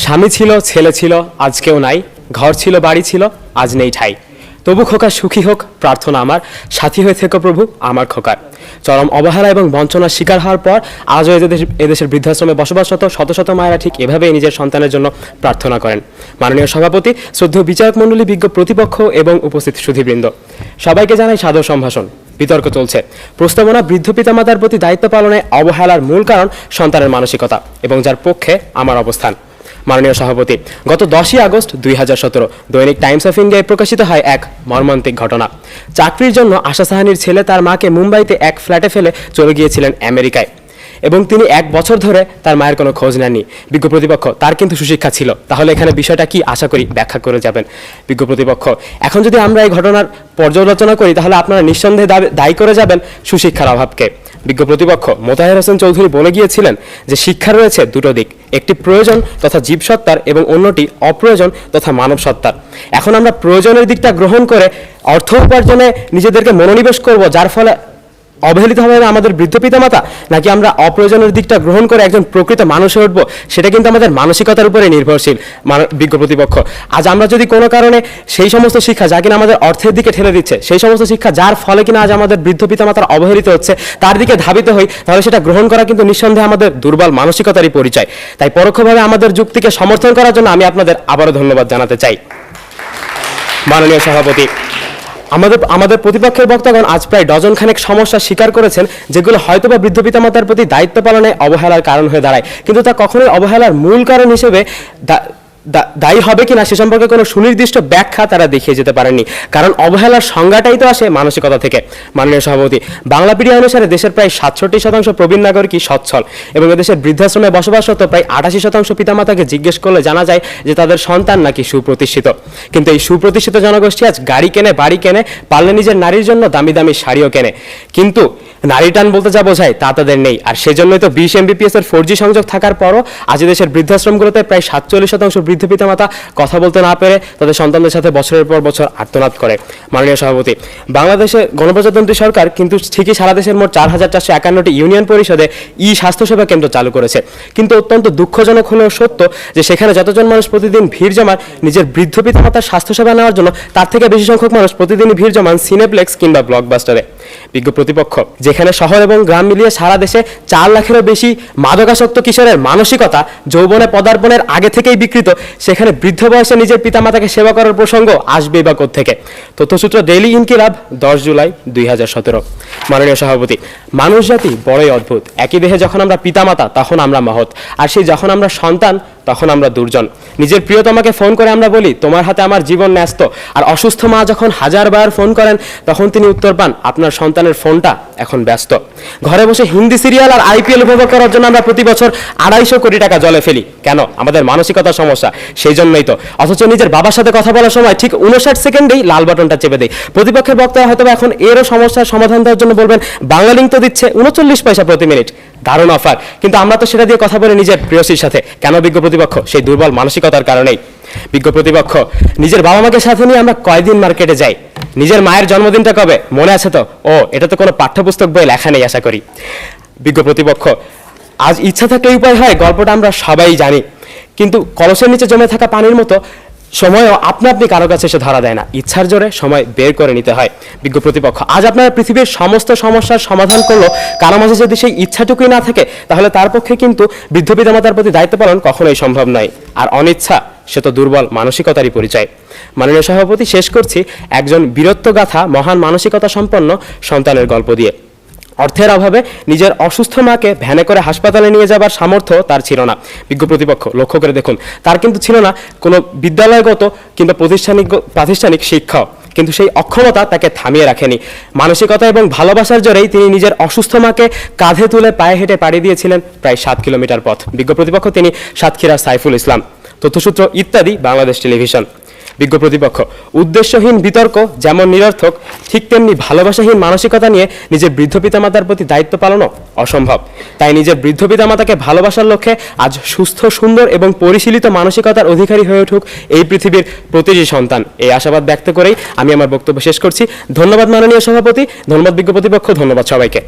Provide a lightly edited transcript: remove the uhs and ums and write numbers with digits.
স্বামী ছিল, ছেলে ছিল, আজ কেউ নাই। ঘর ছিল, বাড়ি ছিল, আজ নেই ঠাই। তবু খোকা সুখী হোক প্রার্থনা আমার, সাথী হয়ে থেকো প্রভু আমার খোকার। চরম অবহেলা এবং বঞ্চনার শিকার হওয়ার পর আজও এদেশের বৃদ্ধাশ্রমে বসবাসরত শত শত মায়েরা ঠিক এভাবেই নিজের সন্তানের জন্য প্রার্থনা করেন। মাননীয় সভাপতি, শ্রদ্ধেয় বিচারক মণ্ডলী, বিজ্ঞ প্রতিপক্ষ এবং উপস্থিত সুধীবৃন্দ, সবাইকে জানাই সাদর সম্ভাষণ। বিতর্ক চলছে। প্রস্তাবনা বৃদ্ধ পিতামাতার প্রতি দায়িত্ব পালনে অবহেলার মূল কারণ সন্তানের মানসিকতা এবং যার পক্ষে আমার অবস্থান। মাননীয় সভাপতি, গত 10ই আগস্ট 2017 দৈনিক টাইমস অফ ইন্ডিয়ায় প্রকাশিত হয় এক মর্মান্তিক ঘটনা। চাকরির জন্য আশা সাহানির ছেলে তার মাকে মুম্বাইতে এক ফ্ল্যাটে ফেলে চলে গিয়েছিলেন আমেরিকায় এবং তিনি 1 বছর ধরে তার মায়ের কোনো খোঁজ নেননি। বিজ্ঞ প্রতিপক্ষ, তার কিন্তু সুশিক্ষা ছিল, তাহলে এখানে বিষয়টা কি আশা করি ব্যাখ্যা করে যাবেন। বিজ্ঞ প্রতিপক্ষ, এখন যদি আমরা এই ঘটনার পর্যালোচনা করি তাহলে আপনারা নিঃসন্দেহে দায়ী করে যাবেন সুশিক্ষার অভাবকে। বিজ্ঞ প্রতিপক্ষ মোতাহের হোসেন চৌধুরী বলে গিয়েছিলেন যে শিক্ষা রয়েছে দুটো দিক, একটি প্রয়োজন তথা জীবসত্তার এবং অন্যটি অপ্রয়োজন তথা মানব সত্তার। এখন আমরা প্রয়োজনের দিকটা গ্রহণ করে অর্থ উপার্জনে নিজেদেরকে মনোনিবেশ করব, যার ফলে অবহেলিত হবে আমাদের বৃদ্ধ পিতামাতা, নাকি আমরা অপ্রয়োজনের দিকটা গ্রহণ করে একজন প্রকৃত মানুষ হয়ে উঠবো? সেটা কিন্তু আমাদের মানসিকতার উপরে নির্ভরশীল। বিজ্ঞ প্রতিপক্ষ, আজ আমরা যদি কোনো কারণে সেই সমস্ত শিক্ষা যা কিনা আমাদের অর্থের দিকে ঠেলে দিচ্ছে, সেই সমস্ত শিক্ষা যার ফলে কিনা আজ আমাদের বৃদ্ধ পিতামাতার অবহেলিত হচ্ছে, তার দিকে ধাবিত হই, তাহলে সেটা গ্রহণ করা কিন্তু নিঃসন্দেহে আমাদের দুর্বল মানসিকতারই পরিচয়। তাই পরোক্ষভাবে আমাদের যুক্তিকে সমর্থন করার জন্য আমি আপনাদের আবারও ধন্যবাদ জানাতে চাই। মাননীয় সভাপতি, আমাদের প্রতিপক্ষের বক্তাগণ আজ প্রায় ডজন খানেক সমস্যা স্বীকার করেছেন, যেগুলো হয়তোবা বৃদ্ধ পিতামাতার প্রতি দায়িত্ব পালনে অবহেলার কারণ হয়ে দাঁড়ায়, কিন্তু তা কখনোই অবহেলার মূল কারণ হিসেবে দায়ী হবে কিনা সে সম্পর্কে কোনো সুনির্দিষ্ট ব্যাখ্যা তারা দেখিয়ে যেতে পারেননি, কারণ অবহেলার সংজ্ঞাটাই তো আসে মানসিকতা থেকে। মাননীয় সভাপতি, বাংলাপিডিয়া অনুসারে দেশের প্রায় 67% প্রবীণ নাগরিকই সচ্ছল এবং এদেশের বৃদ্ধাশ্রমে বসবাসরত প্রায় 88% পিতামাতাকে জিজ্ঞেস করলে জানা যায় যে তাদের সন্তান নাকি সুপ্রতিষ্ঠিত। কিন্তু এই সুপ্রতিষ্ঠিত জনগোষ্ঠী আজ গাড়ি কেনে, বাড়ি কেনে, পারলে নিজের নারীর জন্য দামি দামি শাড়িও কেনে, কিন্তু নারী টান বলতে যা বোঝায় তা তাদের নেই। আর সেজন্যই তো 20 Mbps এর 4G সংযোগ থাকার পরও আজ দেশের বৃদ্ধাশ্রমগুলোতে প্রায় 47% বৃদ্ধ পিতামাতা কথা বলতে না পেরে তাদের সন্তানদের সাথে বছরের পর বছর আর্তনাদ করে। মাননীয় সভাপতি, বাংলাদেশে গণপ্রজাতন্ত্রী সরকার কিন্তু ঠিকই সারা দেশের মোট 4451টি ইউনিয়ন পরিষদে স্বাস্থ্যসেবা কেন্দ্র চালু করেছে, কিন্তু অত্যন্ত দুঃখজনক হলেও সত্য যে সেখানে যতজন মানুষ প্রতিদিন ভিড় জমান নিজের বৃদ্ধ পিতামাতার স্বাস্থ্যসেবা নেওয়ার জন্য, তার থেকে বেশি সংখ্যক মানুষ প্রতিদিনই ভিড় জমান সিনেপ্লেক্স কিংবা ব্লকবাস্টারে। বিজ্ঞ প্রতিপক্ষ, যেখানে শহর এবং গ্রাম মিলিয়ে সারা দেশে 4 লাখেরও বেশি মাদকাসক্ত কিশোরের মানসিকতা যৌবনে পদার্পণের আগে থেকেই বিকৃত, সেখানে বৃদ্ধ বয়সে নিজের পিতামাতাকে সেবা করার প্রসঙ্গ আসবে বা কোত্থেকে? তথ্যসূত্র ডেইলি ইনকিলাব, 10 জুলাই 2017। মাননীয় সভাপতি, মানুষ জাতি বড়ই অদ্ভুত। একই দেহে যখন আমরা পিতামাতা তখন আমরা মহৎ, আর সেই যখন আমরা সন্তান তখন আমরা দুর্জন। নিজের প্রিয়তমাকে ফোন করে আমরা বলি তোমার হাতে আমার জীবন ন্যস্ত, আর অসুস্থ মা যখন 1000 বার ফোন করেন তখন তিনি উত্তর পান আপনার সন্তানের ফোনটা এখন ব্যস্ত। ঘরে বসে হিন্দি সিরিয়াল আর IPL উপভোগ করার জন্য আমরা প্রতি বছর 250 কোটি টাকা জলে ফেলি। কেন? আমাদের মানসিকতার সমস্যা, সেই জন্যই তো। অথচ নিজের বাবার সাথে কথা বলার সময় ঠিক 59 সেকেন্ডেই লাল বাটনটা চেপে দেয়। প্রতিপক্ষের বক্তা হয়তো এখন এরও সমস্যার সমাধান দেওয়ার জন্য বলবেন বাংলালিংক তো দিচ্ছে 39 পয়সা প্রতি মিনিট, দারুণ অফার, কিন্তু আমরা তো সেটা দিয়ে কথা বলে নিজের প্রিয়সীর সাথে। কেন বিজ্ঞ প্রতিপক্ষ? সেই দুর্বল মানসিকতার কারণেই। বিজ্ঞ প্রতিপক্ষ, নিজের বাবা মাকে সাথে নিয়ে আমরা কয়দিন মার্কেটে যাই? নিজের মায়ের জন্মদিনটা কবে মনে আছে তো? ও, এটা তো কোনো পাঠ্যপুস্তক বই লেখা নেই আশা করি। বিজ্ঞ প্রতিপক্ষ, আজ ইচ্ছা থাকলে উপায় হয়, গল্পটা আমরা সবাই জানি, কিন্তু কলসের নিচে জমে থাকা পানির মতো সময়ও আপনি কারো কাছে এসে ধরা দেয় না, ইচ্ছার জোরে সময় বের করে নিতে হয়। বিজ্ঞ প্রতিপক্ষ, আজ আপনারা পৃথিবীর সমস্ত সমস্যার সমাধান করলো, কারো মাঝে যদি সেই ইচ্ছাটুকুই না থাকে তাহলে তার পক্ষে কিন্তু বৃদ্ধ পিতামাতার প্রতি দায়িত্ব পালন কখনোই সম্ভব নয়। আর অনিচ্ছা সে তো দুর্বল মানসিকতারই পরিচয়। মাননীয় সভাপতি, শেষ করছি একজন বীরত্বগাথা মহান মানসিকতা সম্পন্ন সন্তানের গল্প দিয়ে। অর্থের অভাবে নিজের অসুস্থ মাকে ভ্যানে করে হাসপাতালে নিয়ে যাবার সামর্থ্য তার ছিল না। বিজ্ঞ প্রতিপক্ষ, লক্ষ্য করে দেখুন, তার কিন্তু ছিল না কোনো বিদ্যালয়গত কিংবা প্রাতিষ্ঠানিক শিক্ষাও, কিন্তু সেই অক্ষমতা তাকে থামিয়ে রাখেনি। মানসিকতা এবং ভালোবাসার জোরেই তিনি নিজের অসুস্থ মাকে কাঁধে তুলে পায়ে হেঁটে পাড়ি দিয়েছিলেন প্রায় 7 কিলোমিটার পথ। বিজ্ঞ প্রতিপক্ষ, তিনি সাতক্ষীরার সাইফুল ইসলাম। তথ্যসূত্র ইত্যাদি, বাংলাদেশ টেলিভিশন। বিজ্ঞ প্রতিপক্ষ, উদ্দেশ্যহীন বিতর্ক যেমন নিরর্থক, ঠিক তেমনি ভালোবাসাহীন মানসিকতা নিয়ে নিজের বৃদ্ধ পিতামাতার প্রতি দায়িত্ব পালনও অসম্ভব। তাই নিজের বৃদ্ধ পিতামাতাকে ভালোবাসার লক্ষ্যে আজ সুস্থ, সুন্দর এবং পরিশীলিত মানসিকতার অধিকারী হয়ে উঠুক এই পৃথিবীর প্রতিটি সন্তান। এই আশাবাদ ব্যক্ত করেই আমি আমার বক্তব্য শেষ করছি। ধন্যবাদ মাননীয় সভাপতি, ধন্যবাদ বিজ্ঞ প্রতিপক্ষ, ধন্যবাদ সবাইকে।